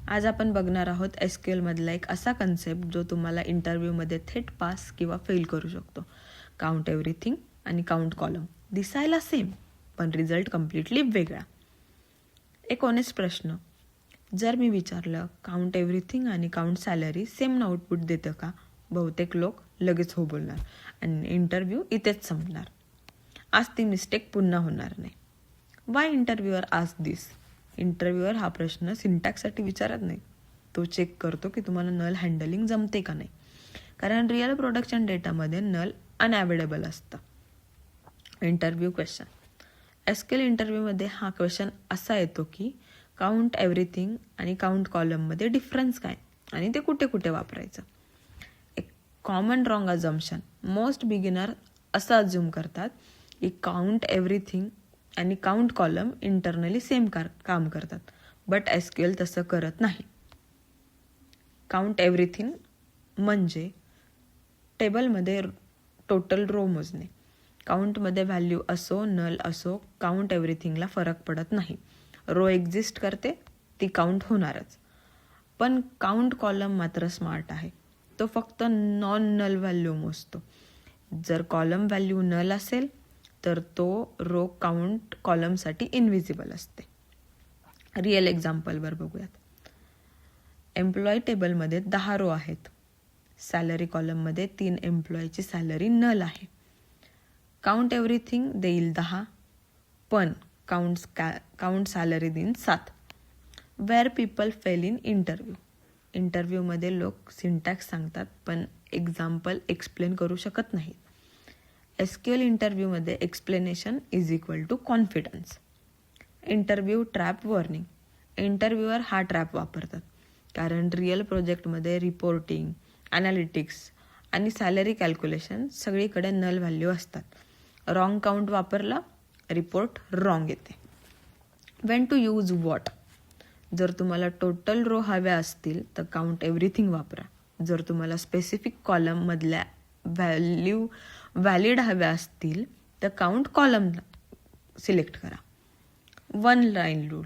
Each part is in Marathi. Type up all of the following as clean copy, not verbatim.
आज आपण बघणार आहोत SQL मधला एक असा कन्सेप्ट जो तुम्हाला इंटरव्ह्यूमध्ये थेट पास किंवा फेल करू शकतो. काउंट एव्हरीथिंग आणि काउंट कॉलम दिसायला सेम पण रिझल्ट कम्प्लिटली वेगळा. एक ऑनेस्ट प्रश्न, जर मी विचारलं काउंट एव्हरीथिंग आणि काउंट सॅलरी सेम आउटपुट देतं का, बहुतेक लोक लगेच हो बोलणार आणि इंटरव्ह्यू इथेच संपणार. आज ती मिस्टेक पुन्हा होणार नाही. वाय इंटरव्ह्यूअर आस्क दिस? इंटरव्ह्यूअर हा प्रश्न सिंटॅक्ससाठी विचारत नाही, तो चेक करतो की तुम्हाला नल हँडलिंग जमते का नाही. कारण रिअल प्रोडक्शन डेटामध्ये नल अनअवेलेबल असतं. Interview question. SQL इंटरव्ह्यूमध्ये हा क्वेश्चन असा येतो की काउंट एव्हरीथिंग आणि काउंट कॉलममध्ये डिफरन्स काय आणि ते कुठे कुठे वापरायचं. एक common wrong assumption, most beginner असं अज्युम करतात की काउंट एव्हरीथिंग आणि काउंट कॉलम इंटरनली सेम काम करतात, बट SQL तसं करत नाही. काउंट एव्हरीथिंग म्हणजे टेबलमध्ये टोटल रो मोजणे. काउंटमध्ये व्हॅल्यू असो नल असो, काउंट एव्हरीथिंगला फरक पडत नाही. रो एक्झिस्ट करते, ती काउंट होणारच. पण काउंट कॉलम मात्र स्मार्ट आहे, तो फक्त नॉन नल व्हॅल्यू मोजतो. जर कॉलम व्हॅल्यू नल असेल तर तो रो काउंट कॉलमसाठी इनव्हिजिबल असते. रिअल एक्झाम्पलवर बघूयात. एम्प्लॉई टेबलमध्ये 10 रो आहेत. सॅलरी कॉलममध्ये 3 एम्प्लॉईची सॅलरी नल आहे. काउंट एव्हरीथिंग देईल 10, पण काउंट सॅलरी देईन 7. Where people fail in interview. इंटरव्ह्यूमध्ये लोक सिंटॅक्स सांगतात पण एक्झाम्पल एक्सप्लेन करू शकत नाहीत. SQL इंटरव्ह्यूमध्ये explanation is equal to confidence. Interview trap warning. Interviewer हा ट्रॅप वापरतात कारण रिअल प्रोजेक्टमध्ये रिपोर्टिंग, ॲनालिटिक्स आणि सॅलरी कॅल्क्युलेशन सगळीकडे नल व्हॅल्यू असतात. रॉंग काउंट वापरला, रिपोर्ट रॉंग येते. When to use what. जर तुम्हाला टोटल रो हव्या असतील तर काउंट एव्हरीथिंग वापरा. जर तुम्हाला स्पेसिफिक कॉलममधल्या व्हॅल्यू व्हॅलिड हव्या असतील तर काउंट कॉलम सिलेक्ट करा. 1 line rule.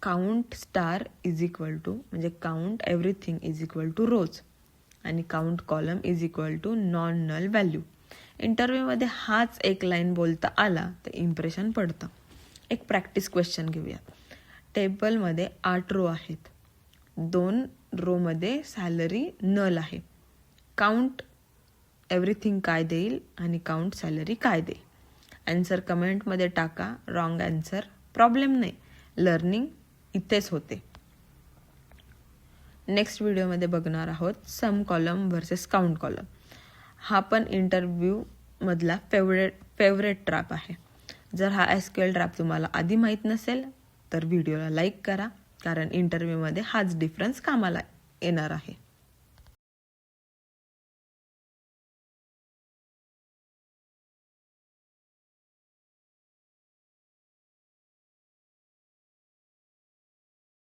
Count star is equal to म्हणजे count everything is equal to rows आणि count column is equal to non null value. इंटरव्ह्यूमध्ये हाच एक लाईन बोलता आला तर इम्प्रेशन पडतं. एक प्रॅक्टिस क्वेश्चन घेऊया. टेबलमध्ये 8 रो आहेत. 2 रोमध्ये सॅलरी नल आहे. काउंट एव्हरीथिंग काय देईल आणि काउंट सॅलरी काय देईल. आन्सर कमेंटमध्ये टाका. रॉंग आन्सर प्रॉब्लेम नाही, लर्निंग इथेच होते. नेक्स्ट व्हिडिओमध्ये बघणार आहोत सम कॉलम व्हर्सेस काउंट कॉलम. हा पण इंटरव्ह्यू मधला फेवरेट ट्रॅप आहे. जर हा SQL ट्रॅप तुम्हाला आधी माहीत नसेल तर व्हिडिओला लाईक करा, कारण इंटरव्ह्यूमध्ये हाच डिफरन्स कामाला येणार आहे.